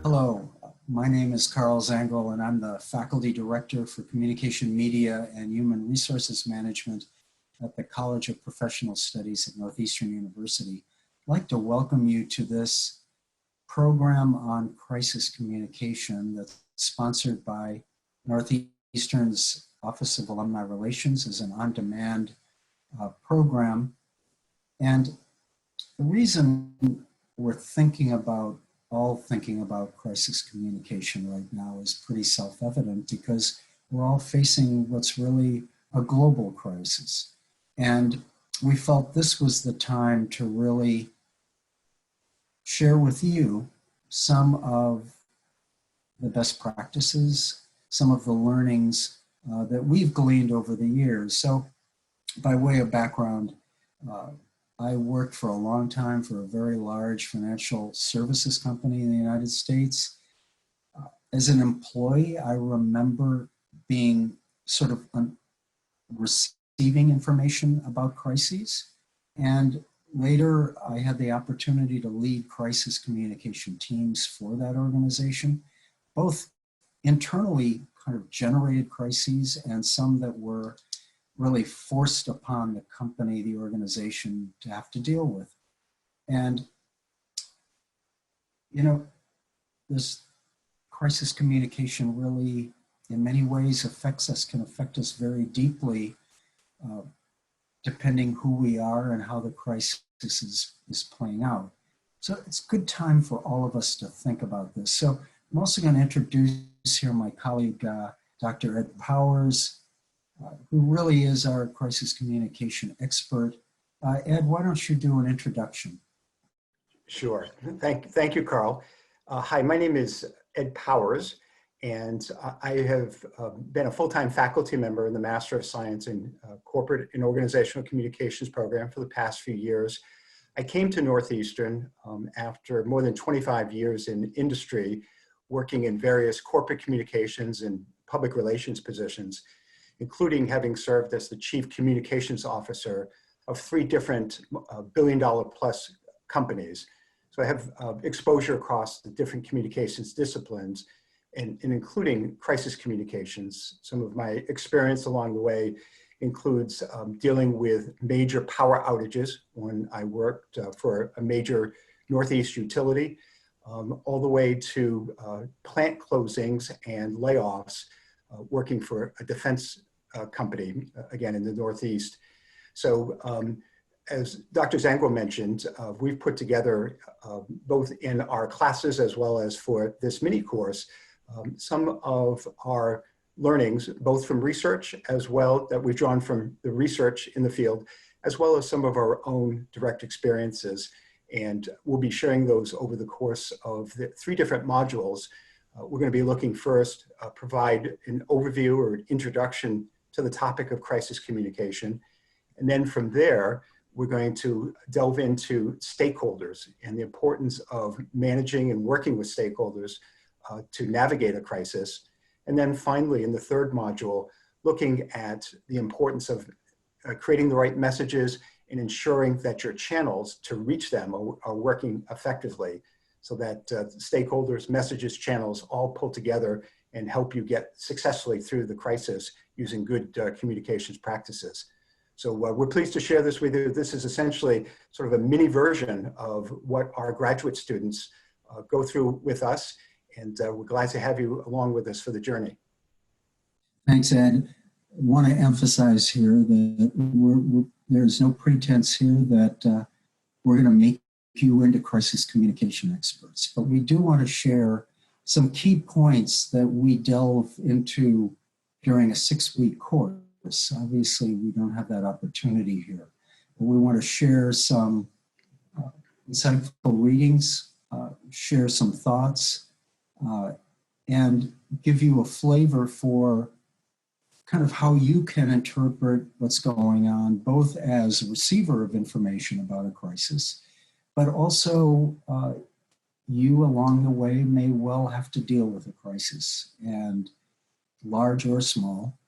Hello, my name is Carl Zangel, and I'm the Faculty Director for Communication Media and Human Resources Management at the College of Professional Studies at Northeastern University. I'd like to welcome you to this program on crisis communication that's sponsored by Northeastern's Office of Alumni Relations as an on-demand program. And the reason we're all thinking about crisis communication right now is pretty self-evident, because we're all facing what's really a global crisis. And we felt this was the time to really share with you some of the best practices, some of the learnings that we've gleaned over the years. So by way of background, I worked for a long time for a very large financial services company in the United States. As an employee, I remember being sort of receiving information about crises. And later, I had the opportunity to lead crisis communication teams for that organization, both internally kind of generated crises and some that were really forced upon the company, the organization, to have to deal with. And, you know, this crisis communication really, in many ways, can affect us very deeply, depending who we are and how the crisis is playing out. So it's a good time for all of us to think about this. So I'm also going to introduce here my colleague, Dr. Ed Powers, who really is our crisis communication expert. Ed, why don't you do an introduction? Sure. Thank you, Carl. Hi, my name is Ed Powers, and I have been a full-time faculty member in the Master of Science in Corporate and Organizational Communications program for the past few years. I came to Northeastern after more than 25 years in industry, working in various corporate communications and public relations positions, including having served as the Chief Communications Officer of 3 different billion-dollar-plus companies. So I have exposure across the different communications disciplines, and including crisis communications. Some of my experience along the way includes dealing with major power outages when I worked for a major Northeast utility, all the way to plant closings and layoffs, working for a defense company, again, in the Northeast. So as Dr. Zangel mentioned, we've put together, both in our classes as well as for this mini course, some of our learnings, both from research as well that we've drawn from the research in the field, as well as some of our own direct experiences. And we'll be sharing those over the course of the 3 different modules. We're going to be looking first, provide an overview or introduction to the topic of crisis communication. And then from there, we're going to delve into stakeholders and the importance of managing and working with stakeholders to navigate a crisis. And then finally, in the 3rd module, looking at the importance of creating the right messages and ensuring that your channels to reach them are working effectively, so that stakeholders, messages, channels all pull together and help you get successfully through the crisis using good communications practices. So we're pleased to share this with you. This is essentially sort of a mini version of what our graduate students go through with us, and we're glad to have you along with us for the journey. Thanks, Ed. I want to emphasize here that there's no pretense here that we're going to make you into crisis communication experts, but we do want to share some key points that we delve into during a 6-week course. Obviously, we don't have that opportunity here, but we want to share some insightful readings, share some thoughts, and give you a flavor for kind of how you can interpret what's going on, both as a receiver of information about a crisis, but also you along the way may well have to deal with a crisis, and large or small.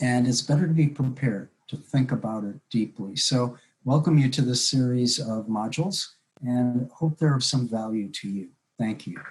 And it's better to be prepared to think about it deeply. So welcome you to this series of modules. and hope they're of some value to you. Thank you.